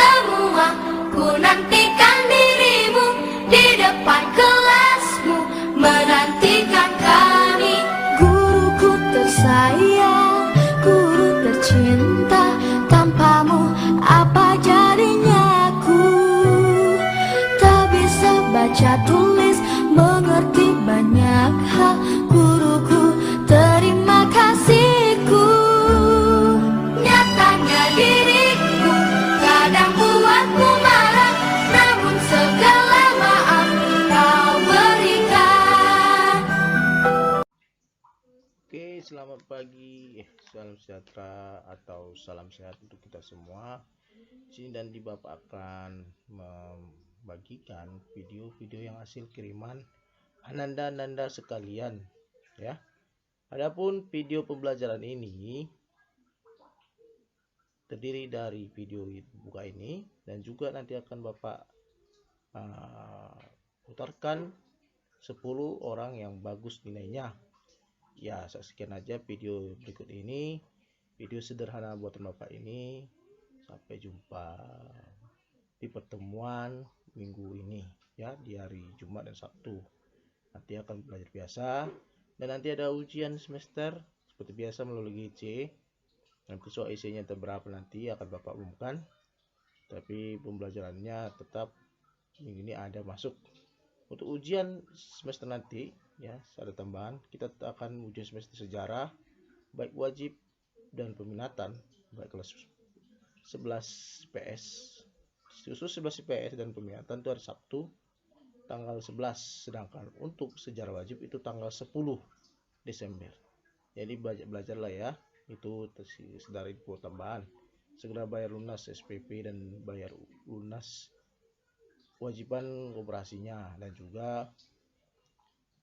semua, ku nantikan dirimu di depan kelasmu, menantikan kami. Guruku tersayang, guru tercinta, tanpamu apa jadinya aku? Tak bisa baca tulis, mengerti banyak hal. Guruku, terima kasihku. Nyatanya diriku kadang buatmu marah, namun segala maaf kau berikan. Oke, selamat pagi, salam sejahtera atau salam sehat untuk kita semua. Di sini dan di Bapak akan membagikan video-video yang hasil kiriman Ananda sekalian, ya. Adapun video pembelajaran ini terdiri dari video buka ini dan juga nanti akan Bapak putarkan 10 orang yang bagus nilainya. Ya, saksikan aja video berikut ini, video sederhana buatan Bapak ini. Sampai jumpa di pertemuan minggu ini, ya, di hari Jumat dan Sabtu. Nanti akan belajar biasa dan nanti ada ujian semester seperti biasa melalui GC. Nanti soal isinya berapa nanti akan Bapak umumkan, tapi pembelajarannya tetap minggu ini ada masuk. Untuk ujian semester nanti, ya, ada tambahan, kita akan ujian semester sejarah baik wajib dan peminatan, baik kelas 11 PS, khusus 11 PS dan peminatan itu hari Sabtu tanggal 11, sedangkan untuk sejarah wajib itu tanggal 10 Desember. Jadi belajarlah ya, itu sekedar info tambahan. Segera bayar lunas SPP dan bayar lunas kewajiban koperasinya, dan juga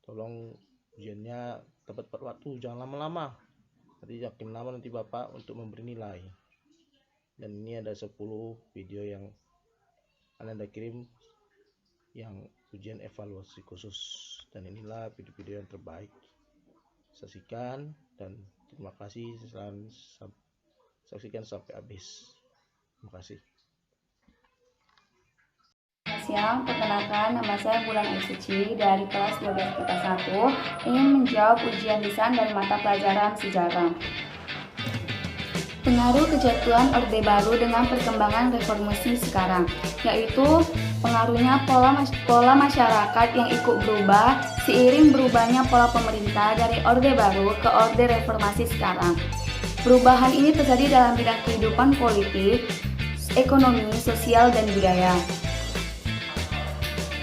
tolong ujiannya tepat waktu, jangan lama-lama. Nanti yakin lama nanti Bapak untuk memberi nilai. Dan ini ada 10 video yang Anda kirim yang ujian evaluasi khusus, dan inilah video-video yang terbaik. Saksikan dan terima kasih, saksikan sampai habis. Terima kasih. Siang, perkenalkan, nama saya Bulan Aisuci dari kelas 12 IPA 1, ingin menjawab ujian lisan dari mata pelajaran sejarah. Pengaruh kejatuhan Orde Baru dengan perkembangan reformasi sekarang, yaitu pengaruhnya pola masyarakat yang ikut berubah seiring berubahnya pola pemerintah dari Orde Baru ke Orde Reformasi sekarang. Perubahan ini terjadi dalam bidang kehidupan politik, ekonomi, sosial, dan budaya.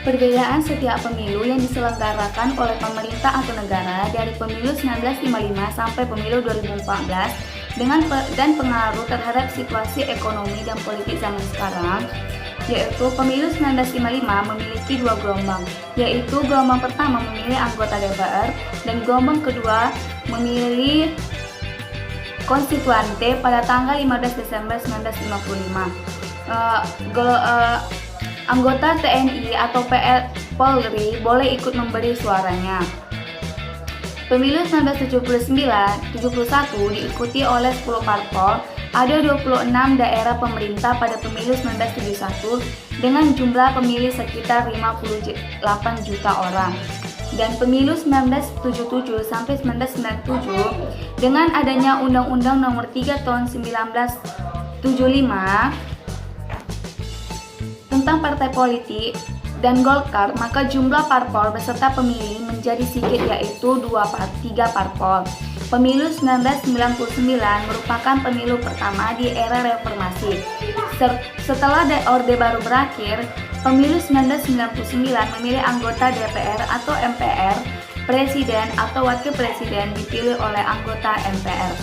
Perbedaan setiap pemilu yang diselenggarakan oleh pemerintah atau negara dari pemilu 1955 sampai pemilu 2014 dan pengaruh terhadap situasi ekonomi dan politik zaman sekarang, yaitu pemilu 1955 memiliki 2 gelombang, yaitu gelombang pertama memilih anggota DPR dan gelombang kedua memilih konstituante pada tanggal 15 Desember 1955. Anggota TNI atau Polri boleh ikut memberi suaranya. Pemilu 1971 diikuti oleh 10 parpol, ada 26 daerah pemerintah pada pemilu 1971 dengan jumlah pemilih sekitar 58 juta orang. Dan pemilu 1977 sampai 1997 dengan adanya Undang-Undang Nomor 3 Tahun 1975 tentang partai politik dan Golkar, maka jumlah parpol beserta pemilih menjadi sedikit, yaitu 3 parpol. Pemilu 1999 merupakan pemilu pertama di era reformasi. Setelah Orde Baru berakhir, pemilu 1999 memilih anggota DPR atau MPR, presiden atau wakil presiden dipilih oleh anggota MPR.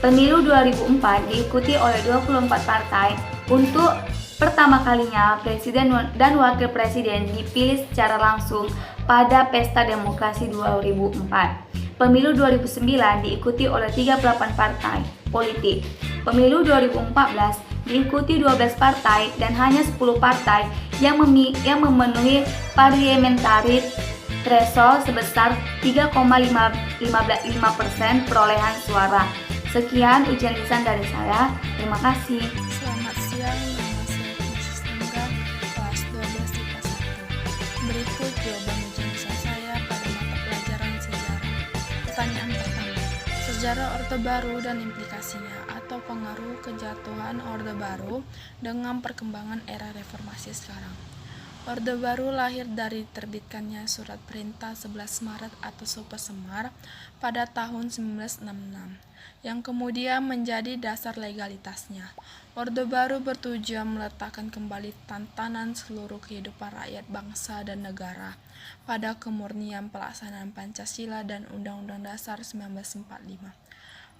Pemilu 2004 diikuti oleh 24 partai. Untuk pertama kalinya, presiden dan wakil presiden dipilih secara langsung pada Pesta Demokrasi 2004. Pemilu 2009 diikuti oleh 38 partai politik. Pemilu 2014 diikuti 12 partai dan hanya 10 partai yang memenuhi parliamentary threshold sebesar 3,15% perolehan suara. Sekian ujian lisan dari saya. Terima kasih. Selamat siang, nama saya Puji. Berikut jawaban ujian lisan saya pada mata pelajaran sejarah. Pertanyaan pertama, sejarah Orde Baru dan implikasinya atau pengaruh kejatuhan Orde Baru dengan perkembangan era reformasi sekarang. Orde Baru lahir dari terbitkannya Surat Perintah 11 Maret atau Super Semar pada tahun 1966, yang kemudian menjadi dasar legalitasnya. Orde Baru bertujuan meletakkan kembali tatanan seluruh kehidupan rakyat bangsa dan negara pada kemurnian pelaksanaan Pancasila dan Undang-Undang Dasar 1945.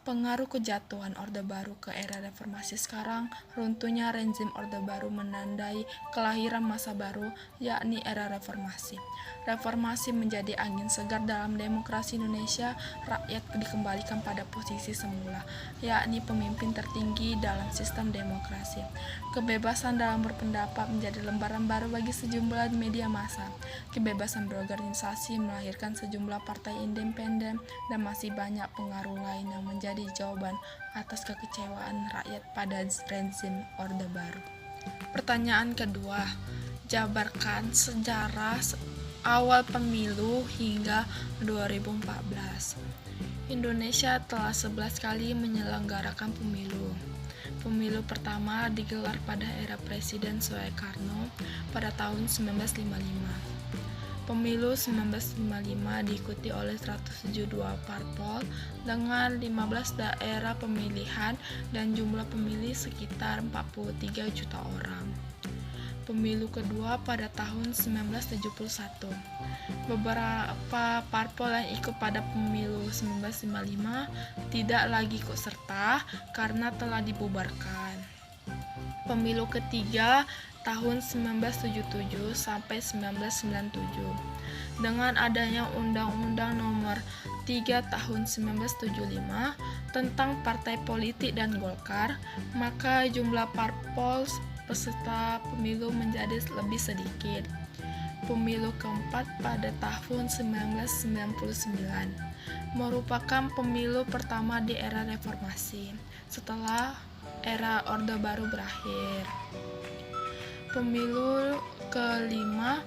Pengaruh kejatuhan Orde Baru ke era reformasi sekarang, runtuhnya rezim Orde Baru menandai kelahiran masa baru, yakni era reformasi. Reformasi menjadi angin segar dalam demokrasi Indonesia, rakyat dikembalikan pada posisi semula, yakni pemimpin tertinggi dalam sistem demokrasi. Kebebasan dalam berpendapat menjadi lembaran baru bagi sejumlah media massa. Kebebasan berorganisasi melahirkan sejumlah partai independen dan masih banyak pengaruh lain yang menjadi jawaban atas kekecewaan rakyat pada rezim Orde Baru. Pertanyaan kedua, jabarkan sejarah awal pemilu hingga 2014. Indonesia telah 11 kali menyelenggarakan pemilu. Pemilu pertama digelar pada era Presiden Soekarno pada tahun 1955. Pemilu 1955 diikuti oleh 172 parpol dengan 15 daerah pemilihan dan jumlah pemilih sekitar 43 juta orang. Pemilu kedua pada tahun 1971. Beberapa parpol yang ikut pada pemilu 1955 tidak lagi ikut serta karena telah dibubarkan. Pemilu ketiga tahun 1977 sampai 1997. Dengan adanya Undang-Undang Nomor 3 Tahun 1975 tentang partai politik dan Golkar, maka jumlah parpol peserta pemilu menjadi lebih sedikit. Pemilu keempat pada tahun 1999 merupakan pemilu pertama di era reformasi setelah era Orde Baru berakhir. Pemilu kelima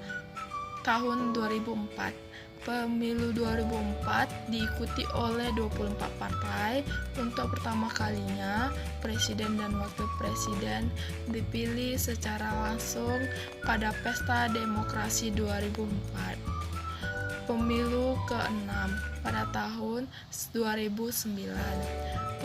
tahun 2004. Pemilu 2004 diikuti oleh 24 partai. Untuk pertama kalinya, presiden dan wakil presiden dipilih secara langsung pada Pesta Demokrasi 2004. Pemilu ke-6 pada tahun 2009.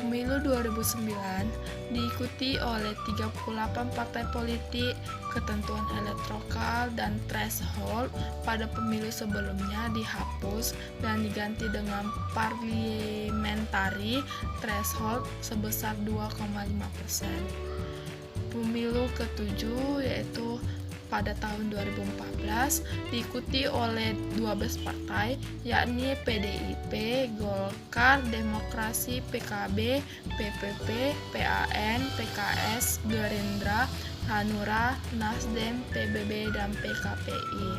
Pemilu 2009 diikuti oleh 38 partai politik. Ketentuan elektoral dan threshold pada pemilu sebelumnya dihapus dan diganti dengan parliamentary threshold sebesar 2,5%. Pemilu ke-7 yaitu pada tahun 2014 diikuti oleh 12 partai, yakni PDIP, Golkar, Demokrasi, PKB, PPP, PAN, PKS, Gerindra, Hanura, Nasdem, PBB, dan PKPI.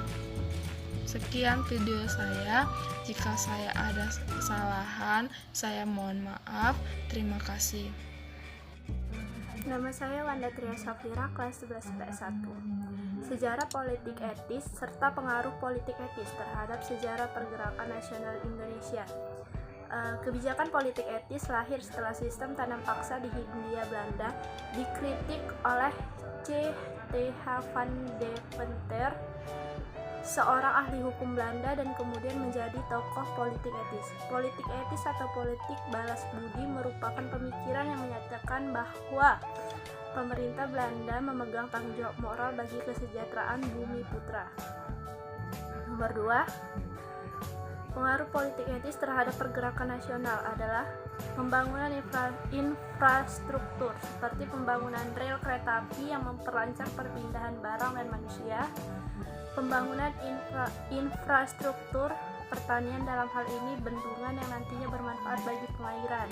Sekian video saya. Jika saya ada kesalahan, saya mohon maaf. Terima kasih. Nama saya Wanda Tria Syafira, kelas 11 PS1. Sejarah politik etis serta pengaruh politik etis terhadap sejarah pergerakan nasional Indonesia. Kebijakan politik etis lahir setelah sistem tanam paksa di Hindia Belanda dikritik oleh C.Th. van Deventer, seorang ahli hukum Belanda dan kemudian menjadi tokoh politik etis. Politik etis atau politik balas budi merupakan pemikiran yang menyatakan bahwa pemerintah Belanda memegang tanggung jawab moral bagi kesejahteraan bumi putra. Nomor 2, pengaruh politik etis terhadap pergerakan nasional adalah pembangunan infrastruktur seperti pembangunan rel kereta api yang memperlancar perpindahan barang dan manusia, pembangunan infrastruktur pertanian, dalam hal ini bendungan yang nantinya bermanfaat bagi pengairan.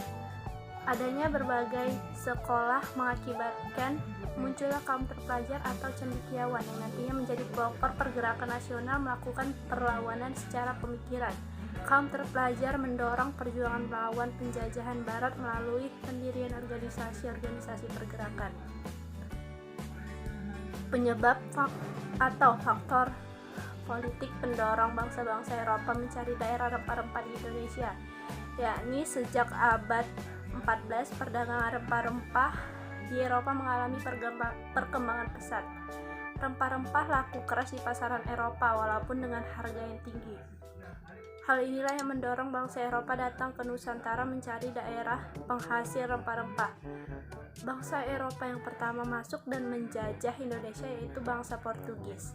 Adanya berbagai sekolah mengakibatkan munculnya kaum terpelajar atau cendekiawan yang nantinya menjadi pelopor pergerakan nasional melakukan perlawanan secara pemikiran. Kaum terpelajar mendorong perjuangan melawan penjajahan barat melalui pendirian organisasi-organisasi pergerakan. Penyebab atau faktor politik pendorong bangsa-bangsa Eropa mencari daerah rempah-rempah di Indonesia, yakni sejak abad 14 perdagangan rempah-rempah di Eropa mengalami perkembangan pesat. Rempah-rempah laku keras di pasaran Eropa walaupun dengan harga yang tinggi. Hal inilah yang mendorong bangsa Eropa datang ke Nusantara mencari daerah penghasil rempah-rempah. Bangsa Eropa yang pertama masuk dan menjajah Indonesia yaitu bangsa Portugis.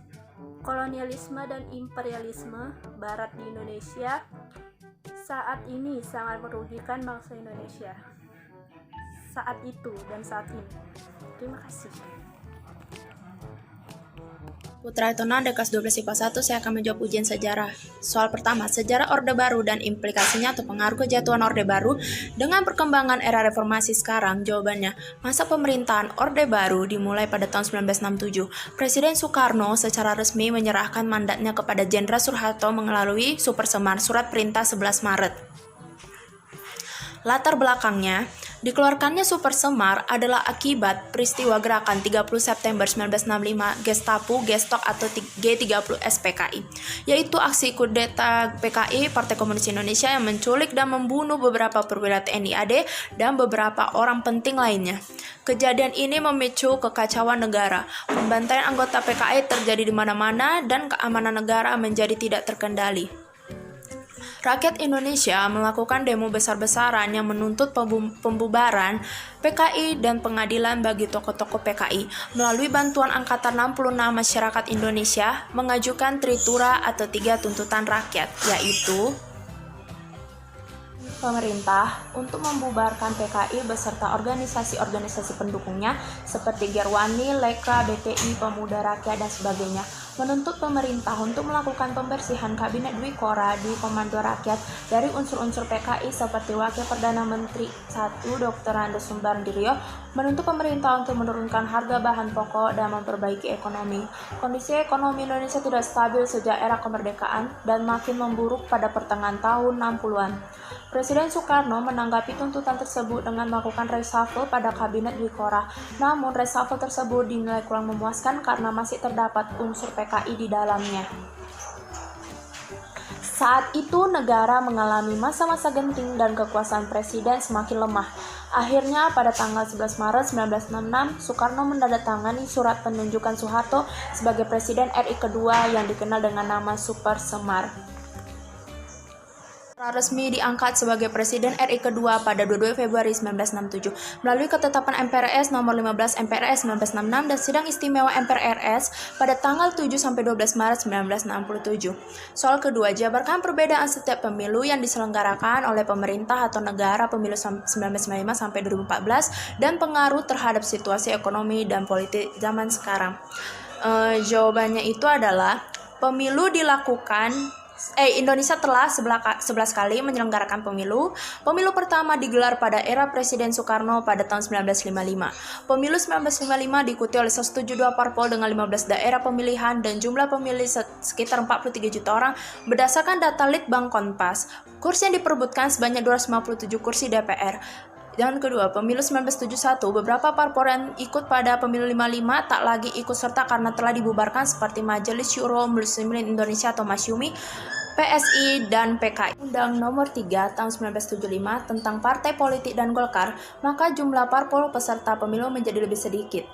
Kolonialisme dan imperialisme Barat di Indonesia saat ini sangat merugikan bangsa Indonesia. Saat itu dan saat ini. Terima kasih. Putra Tonanda kelas 12 IPA 1, saya akan menjawab ujian sejarah. Soal pertama, sejarah Orde Baru dan implikasinya atau pengaruh kejatuhan Orde Baru dengan perkembangan era reformasi sekarang. Jawabannya, masa pemerintahan Orde Baru dimulai pada tahun 1967. Presiden Soekarno secara resmi menyerahkan mandatnya kepada Jenderal Soeharto melalui Super Semar, Surat Perintah 11 Maret. Latar belakangnya, dikeluarkannya Super Semar adalah akibat peristiwa gerakan 30 September 1965 Gestapo Gestok atau G30 SPKI, yaitu aksi kudeta PKI Partai Komunis Indonesia yang menculik dan membunuh beberapa perwira TNI AD dan beberapa orang penting lainnya. Kejadian ini memicu kekacauan negara. Pembantaian anggota PKI terjadi di mana-mana dan keamanan negara menjadi tidak terkendali. Rakyat Indonesia melakukan demo besar-besaran yang menuntut pembubaran PKI dan pengadilan bagi tokoh-tokoh PKI. Melalui bantuan Angkatan 66 Masyarakat Indonesia mengajukan tritura atau 3 tuntutan rakyat, yaitu pemerintah untuk membubarkan PKI beserta organisasi-organisasi pendukungnya seperti Gerwani, Lekra, BTI, Pemuda Rakyat, dan sebagainya. Menuntut pemerintah untuk melakukan pembersihan Kabinet Dwi Kora di Komando Rakyat dari unsur-unsur PKI seperti Wakil Perdana Menteri 1 Dr. Andes Sumbandirio. Menuntut pemerintah untuk menurunkan harga bahan pokok dan memperbaiki ekonomi. Kondisi ekonomi Indonesia tidak stabil sejak era kemerdekaan dan makin memburuk pada pertengahan tahun 60-an. Presiden Soekarno menanggapi tuntutan tersebut dengan melakukan reshuffle pada Kabinet Dwi Kora. Namun reshuffle tersebut dinilai kurang memuaskan karena masih terdapat unsur PKI di dalamnya. Saat itu negara mengalami masa-masa genting dan kekuasaan presiden semakin lemah. Akhirnya pada tanggal 11 Maret 1966, Soekarno menandatangani surat penunjukan Soeharto sebagai Presiden RI kedua yang dikenal dengan nama Super Semar. Resmi diangkat sebagai Presiden RI kedua pada 22 Februari 1967 melalui ketetapan MPRS nomor 15 MPRS 1966 dan sidang istimewa MPRS pada tanggal 7-12 Maret 1967. Soal kedua, jabarkan perbedaan setiap pemilu yang diselenggarakan oleh pemerintah atau negara pemilu 1995 sampai 2014 dan pengaruh terhadap situasi ekonomi dan politik zaman sekarang. Jawabannya itu adalah pemilu dilakukan Indonesia telah 11 kali menyelenggarakan pemilu. Pemilu pertama digelar pada era Presiden Soekarno pada tahun 1955. Pemilu 1955 diikuti oleh 172 parpol dengan 15 daerah pemilihan dan jumlah pemilih sekitar 43 juta orang berdasarkan data Litbang Kompas. Kursi yang diperebutkan sebanyak 257 kursi DPR. Dan kedua, pemilu 1971, beberapa parpol yang ikut pada pemilu 55 tak lagi ikut serta karena telah dibubarkan seperti Majelis Syuro Muslimin Indonesia atau Masyumi, PSI, dan PKI. Undang Nomor 3 tahun 1975 tentang partai politik dan Golkar, maka jumlah parpol peserta pemilu menjadi lebih sedikit.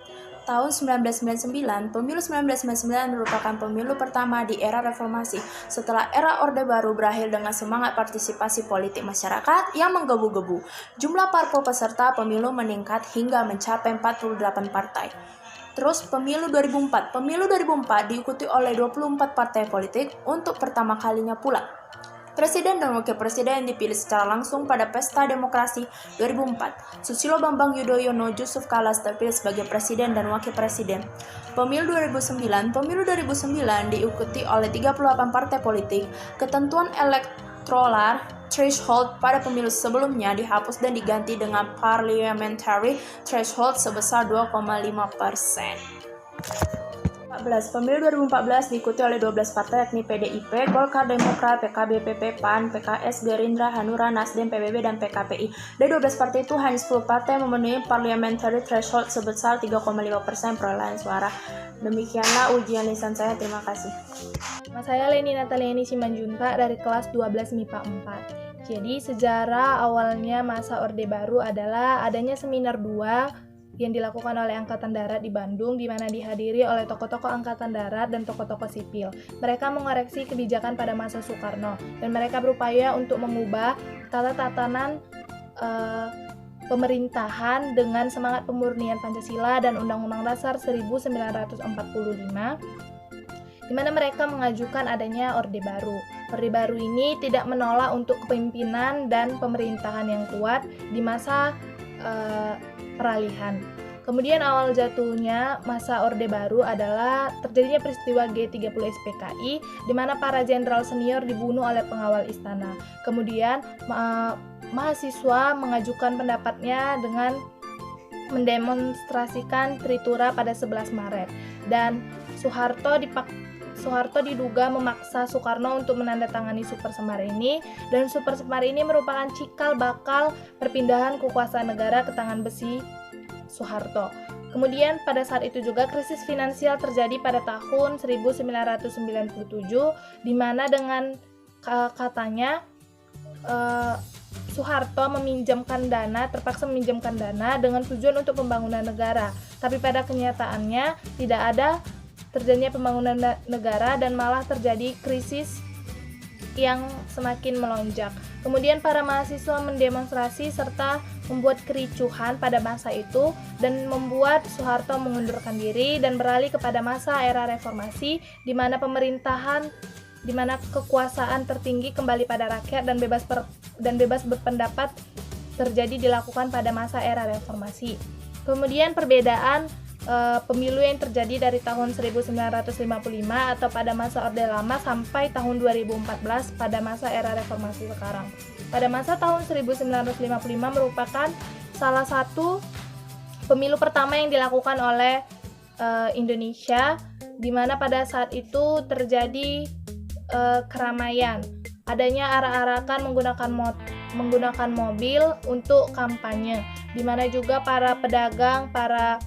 Tahun 1999, pemilu 1999 merupakan pemilu pertama di era reformasi setelah era Orde Baru berakhir dengan semangat partisipasi politik masyarakat yang menggebu-gebu. Jumlah parpol peserta pemilu meningkat hingga mencapai 48 partai. Terus pemilu 2004. Pemilu 2004 diikuti oleh 24 partai politik untuk pertama kalinya pula. Presiden dan Wakil Presiden dipilih secara langsung pada Pesta Demokrasi 2004. Susilo Bambang Yudhoyono Yusuf Kala terpilih sebagai Presiden dan Wakil Presiden. Pemilu 2009 diikuti oleh 38 partai politik. Ketentuan elektoral threshold pada pemilu sebelumnya dihapus dan diganti dengan parliamentary threshold sebesar 2,5%. 2014. Pemilu 2014 diikuti oleh 12 partai yakni PDIP, Golkar, Demokrat, PKB, PP, PAN, PKS, Gerindra, Hanura, Nasdem, PBB, dan PKPI. Dari 12 partai itu hanya 10 partai memenuhi parliamentary threshold sebesar 3,5% perolehan suara. Demikianlah ujian lisan saya, terima kasih. Nama saya Leni Nataliani Simanjuntak dari kelas 12 MIPA 4. Jadi sejarah awalnya masa Orde Baru adalah adanya seminar 2 yang dilakukan oleh Angkatan Darat di Bandung, di mana dihadiri oleh tokoh-tokoh Angkatan Darat dan tokoh-tokoh sipil. Mereka mengoreksi kebijakan pada masa Soekarno, dan mereka berupaya untuk mengubah tatanan pemerintahan dengan semangat pemurnian Pancasila dan Undang-Undang Dasar 1945, di mana mereka mengajukan adanya Orde Baru. Orde Baru ini tidak menolak untuk kepemimpinan dan pemerintahan yang kuat di masa peralihan. Kemudian awal jatuhnya masa Orde Baru adalah terjadinya peristiwa G30 SPKI, di mana para jenderal senior dibunuh oleh pengawal istana. Kemudian mahasiswa mengajukan pendapatnya dengan mendemonstrasikan Tritura pada 11 Maret. Dan Soeharto diduga memaksa Soekarno untuk menandatangani Super Semar ini, dan Super Semar ini merupakan cikal bakal perpindahan kekuasaan negara ke tangan besi Soeharto. Kemudian pada saat itu juga krisis finansial terjadi pada tahun 1997, di mana dengan katanya Soeharto terpaksa meminjamkan dana dengan tujuan untuk pembangunan negara. Tapi pada kenyataannya tidak ada terjadinya pembangunan negara dan malah terjadi krisis yang semakin melonjak. Kemudian para mahasiswa mendemonstrasi serta membuat kericuhan pada masa itu dan membuat Soeharto mengundurkan diri dan beralih kepada masa era reformasi, di mana kekuasaan tertinggi kembali pada rakyat dan bebas berpendapat terjadi dilakukan pada masa era reformasi. Kemudian perbedaan pemilu yang terjadi dari tahun 1955 atau pada masa Orde Lama sampai tahun 2014 pada masa era reformasi sekarang. Pada masa tahun 1955 merupakan salah satu pemilu pertama yang dilakukan oleh Indonesia, di mana pada saat itu terjadi keramaian. Adanya arak-arakan menggunakan mobil untuk kampanye, di mana juga para pedagang, para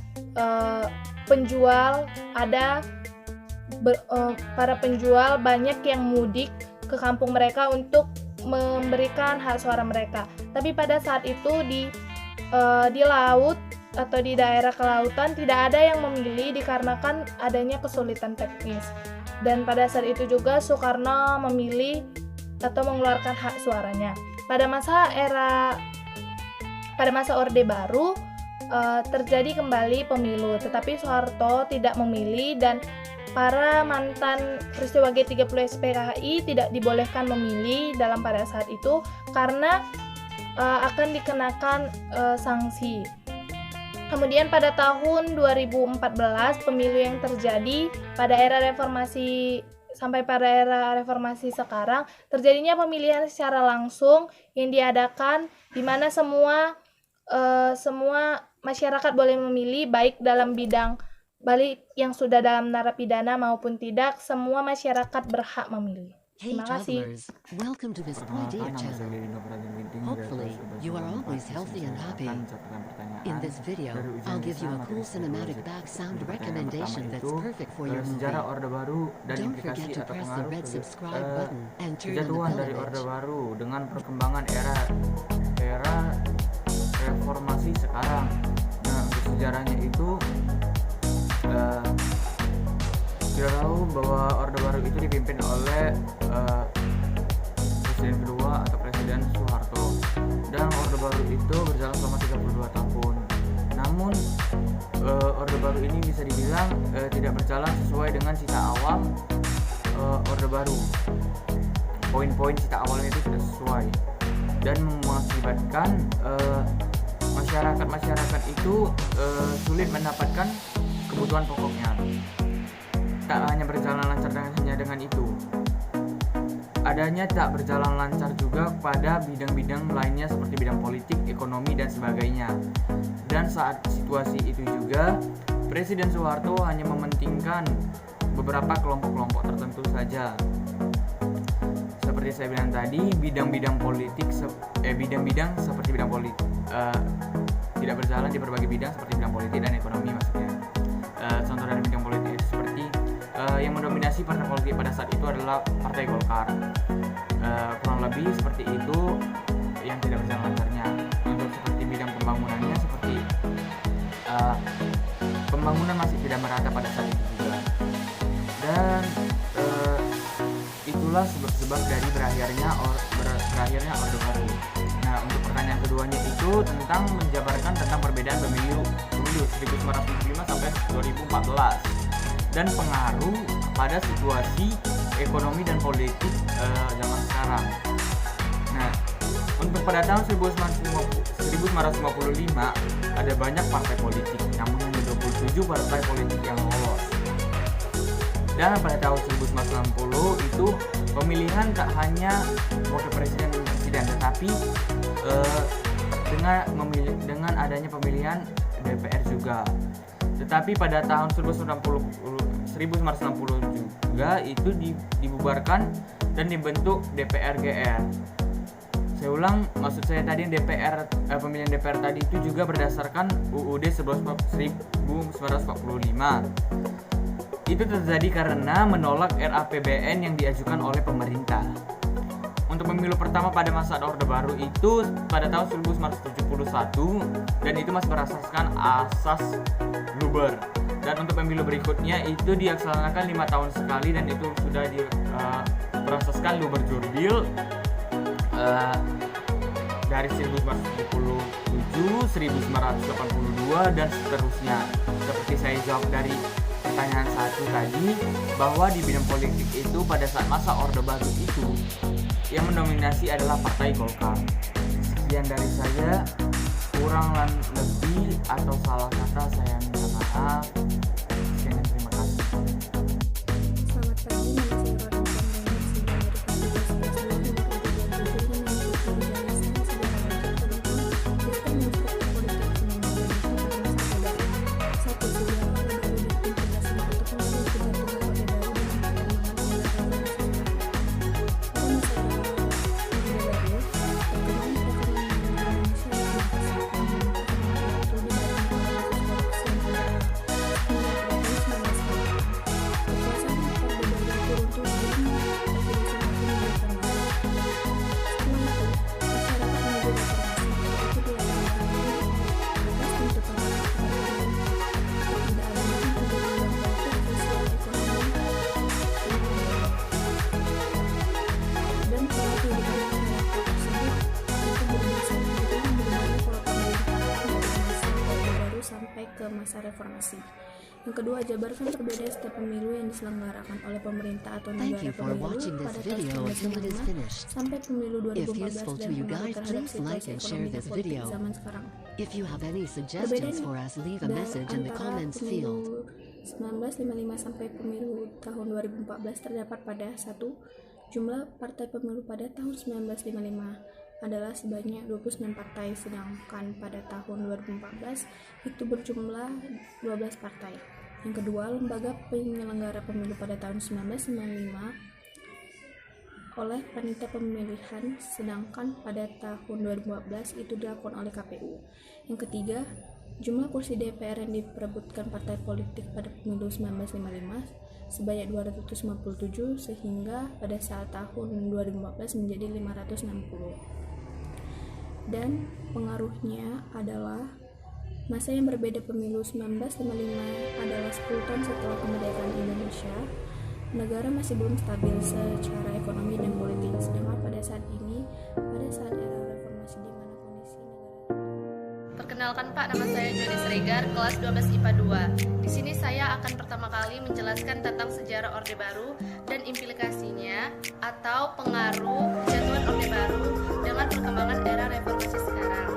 penjual para penjual banyak yang mudik ke kampung mereka untuk memberikan hak suara mereka. Tapi pada saat itu di laut atau di daerah kelautan tidak ada yang memilih dikarenakan adanya kesulitan teknis. Dan pada saat itu juga Soekarno memilih atau mengeluarkan hak suaranya. Pada masa Orde Baru terjadi kembali pemilu, tetapi Soeharto tidak memilih dan para mantan peristiwa G30 SPKI tidak dibolehkan memilih pada saat itu karena akan dikenakan sanksi. Kemudian pada tahun 2014 pemilu yang terjadi pada era reformasi sampai pada era reformasi sekarang, terjadinya pemilihan secara langsung yang diadakan di mana semua masyarakat boleh memilih, baik yang sudah dalam narapidana maupun tidak, semua masyarakat berhak memilih. Hey Terima kasih. travelers, welcome to this idea channel. Hopefully, you are always healthy and happy. In this video, I'll give you a cool cinematic back sound recommendation that's perfect for your movie. Sejarah Orde Baru dan Don't implikasi forget to atau press the pengaruh red subscribe button and turn on the kejatuhan bell dari Orde image. Baru dengan perkembangan era reformasi sekarang. Nah, untuk sejarahnya itu kita tahu bahwa Orde Baru itu dipimpin oleh Presiden kedua atau Presiden Soeharto, dan Orde Baru itu berjalan selama 32 tahun. Namun Orde Baru ini bisa dibilang tidak berjalan sesuai dengan cita awal Orde Baru. Poin-poin cita awalnya itu tidak sesuai dan mengakibatkan masyarakat itu sulit mendapatkan kebutuhan pokoknya. Tak hanya berjalan lancar hanya dengan itu, adanya tak berjalan lancar juga pada bidang-bidang lainnya seperti bidang politik, ekonomi, dan sebagainya. Dan saat situasi itu juga Presiden Soeharto hanya mementingkan beberapa kelompok-kelompok tertentu saja. Seperti saya bilang tadi, bidang-bidang seperti bidang politik tidak berjalan di berbagai bidang seperti bidang politik dan ekonomi maksudnya. Contoh dari bidang politik seperti yang mendominasi partai politik pada saat itu adalah Partai Golkar. Kurang lebih seperti itu yang tidak berjalan lancarnya. Untuk seperti bidang pembangunannya seperti pembangunan masih tidak merata pada saat itu juga. Dan itulah sebab-sebab dari berakhirnya Orde Baru. Nah, untuk pertanyaan keduanya itu tentang menjabarkan tentang perbedaan pemilu 1975 sampai 2014 dan pengaruh pada situasi ekonomi dan politik zaman sekarang. Nah, untuk pada tahun 1955 ada banyak partai politik, namun hanya 27 partai politik yang lolos. Dan pada tahun 1960 itu pemilihan tak hanya wakil presiden dan presiden, tetapi dengan adanya pemilihan DPR juga. Tetapi pada tahun 1960 juga itu dibubarkan dan dibentuk DPR-GR. Saya ulang, maksud saya tadi pemilihan DPR tadi itu juga berdasarkan UUD 1945. Itu terjadi karena menolak RAPBN yang diajukan oleh pemerintah. Untuk pemilu pertama pada masa Orde Baru itu pada tahun 1971 dan itu masih berasaskan asas Luber. Dan untuk pemilu berikutnya itu dilaksanakan 5 tahun sekali dan itu sudah berasaskan Luber Jurdil dari 1977, 1982 dan seterusnya. Seperti saya jawab dari pertanyaan satu tadi, bahwa di bidang politik itu pada saat masa Orde Baru itu yang mendominasi adalah Partai Golkar. Sekian dari saya, kurang lebih atau salah kata saya minta maaf. Sekian dan terima kasih. Selamat pagi, nama saya ke masa reformasi. Yang kedua, jabarkan perbedaan setiap pemilu yang diselenggarakan oleh pemerintah atau Thank negara you for watching pemilu this pada video tahun until it is 1995 finished. sampai pemilu If 2014 useful to dan you pengaruh guys, terhadap please like situasi and share ekonomi dan this politik video. zaman sekarang. If you have any suggestions for us, leave a message in the comments field. 1955 sampai pemilu tahun 2014 terdapat pada 1. Jumlah partai pemilu pada tahun 1955 adalah sebanyak 29 partai, sedangkan pada tahun 2014 itu berjumlah 12 partai. Yang kedua, lembaga penyelenggara pemilu pada tahun 1995 oleh panitia pemilihan, sedangkan pada tahun 2014 itu dilakukan oleh KPU. Yang ketiga, jumlah kursi DPR yang diperebutkan partai politik pada pemilu 1955 sebanyak 257 sehingga pada saat tahun 2014 menjadi 560. Dan pengaruhnya adalah masa yang berbeda. Pemilu 1955 adalah 10 tahun setelah kemerdekaan Indonesia. Negara masih belum stabil secara ekonomi dan politik, sedangkan pada saat ini, pada saat era reformasi di mana kondisi negara. Perkenalkan Pak, nama saya Joni Sregar, kelas 12 IPA 2. Di sini saya akan pertama kali menjelaskan tentang sejarah Orde Baru dan implikasinya atau pengaruh jatuhan Orde Baru dengan perkembangan era reformasi sekarang.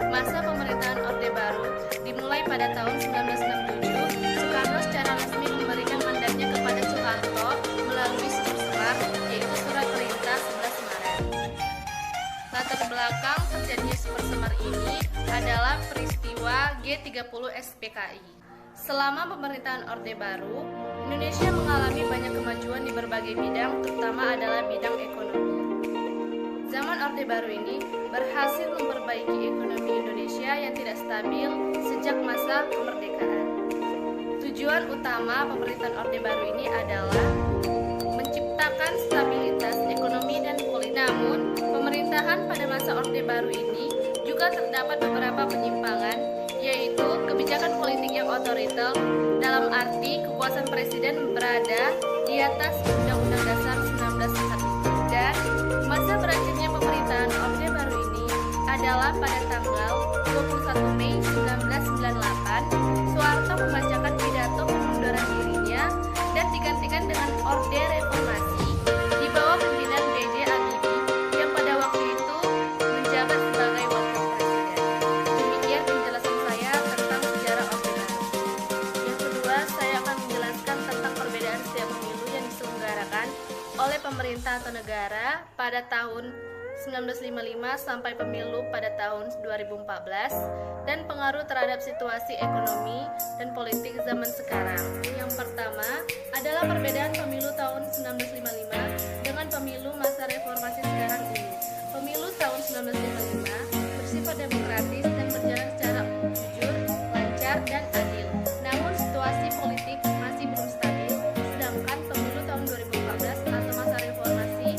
Masa pemerintahan Orde Baru dimulai pada tahun 1967. Soekarno secara resmi memberikan mandatnya kepada Soeharto melalui Super-Semar, yaitu Surat Perintah 11 Maret. Latar belakang terjadinya Super-Semar ini adalah peristiwa G30 SPKI. Selama pemerintahan Orde Baru, Indonesia mengalami banyak kemajuan di berbagai bidang, terutama adalah bidang ekonomi. Zaman Orde Baru ini berhasil memperbaiki ekonomi Indonesia yang tidak stabil sejak masa kemerdekaan. Tujuan utama pemerintahan Orde Baru ini adalah menciptakan stabilitas ekonomi dan politik. Namun, pemerintahan pada masa Orde Baru ini juga terdapat beberapa penyimpangan, yaitu kebijakan politik yang otoriter, dalam arti kekuasaan presiden berada di atas Undang-Undang Dasar 1945, dan masa berakhirnya pemerintahan Orde Baru ini adalah pada tanggal 21 Mei 1998. Soeharto membacakan pidato pengunduran dirinya dan digantikan dengan Orde Reformasi di bawah pimpinan B.J. Habibie yang pada waktu itu menjabat sebagai wakil presiden. Demikian penjelasan saya tentang sejarah Orde Baru. Yang kedua, saya akan menjelaskan tentang perbedaan setiap pemilu yang diselenggarakan oleh pemerintah atau negara pada tahun 1955 sampai pemilu pada tahun 2014 dan pengaruh terhadap situasi ekonomi dan politik zaman sekarang. Yang pertama adalah perbedaan pemilu tahun 1955 dengan pemilu masa reformasi sekarang ini. Pemilu tahun 1955 bersifat demokratis dan berjalan secara jujur, lancar, dan adil. Namun situasi politik masih belum stabil, sedangkan pemilu tahun 2014 atau masa reformasi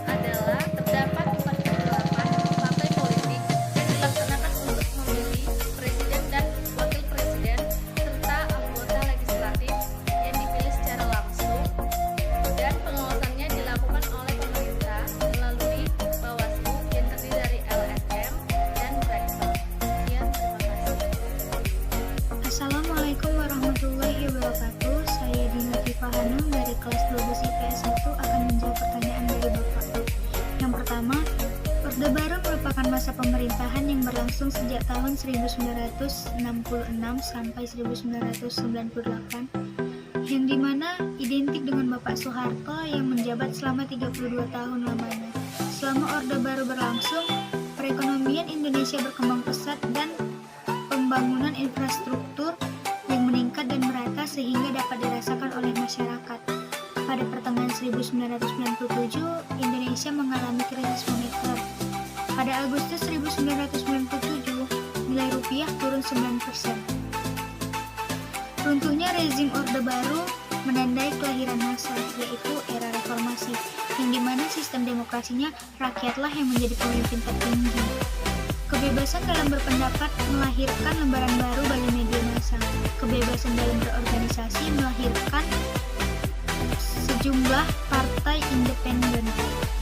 adalah terdapat 48 partai politik yang dilaksanakan untuk memilih presiden dan wakil presiden serta anggota legislatif yang dipilih secara langsung, dan pengawasannya dilakukan oleh pemerintah melalui Bawaslu yang terdiri dari LSM dan Rektor. Sekian, terima kasih. Assalamualaikum warahmatullahi wabarakatuh. Saya Dina Tifa Hanum dari kelas 12 IPS 1 akan menjawab pertanyaan dari Bapak. Yang pertama, Orde Baru merupakan masa pemerintahan yang berlangsung sejak tahun 1966 sampai 1998, yang dimana identik dengan Bapak Soeharto yang menjabat selama 32 tahun lamanya. Selama Orde Baru berlangsung, perekonomian Indonesia berkembang pesat dan pembangunan infrastruktur yang meningkat dan merata sehingga dapat dirasakan oleh masyarakat. Pada pertengahan 1997, Indonesia mengalami krisis moneter. Pada Agustus 1997, nilai rupiah turun 9%. Runtuhnya rezim Orde Baru menandai kelahiran masa, yaitu era reformasi, yang dimana sistem demokrasinya rakyatlah yang menjadi pemimpin tertinggi. Kebebasan dalam berpendapat melahirkan lembaran baru bagi media massa. Kebebasan dalam berorganisasi melahirkan sejumlah partai independen.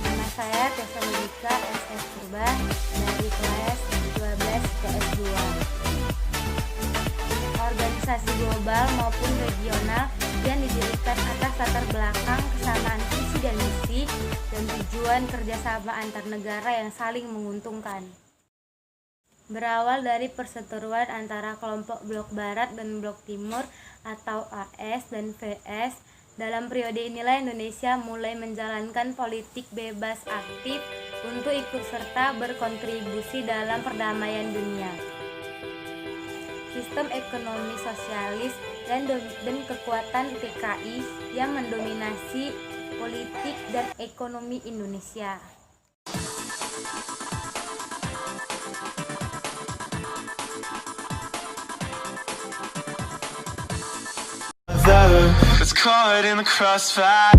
Nama saya Tessa Ludika SS Purba dari kelas 12 PS 2. Organisasi global maupun regional yang didirikan atas latar belakang kesamaan visi dan misi dan tujuan kerjasama antar negara yang saling menguntungkan. Berawal dari perseteruan antara kelompok Blok Barat dan Blok Timur atau AS dan VS, dalam periode inilah Indonesia mulai menjalankan politik bebas aktif untuk ikut serta berkontribusi dalam perdamaian dunia. Sistem ekonomi sosialis dan kekuatan PKI yang mendominasi politik dan ekonomi Indonesia. That's caught in the crossfire.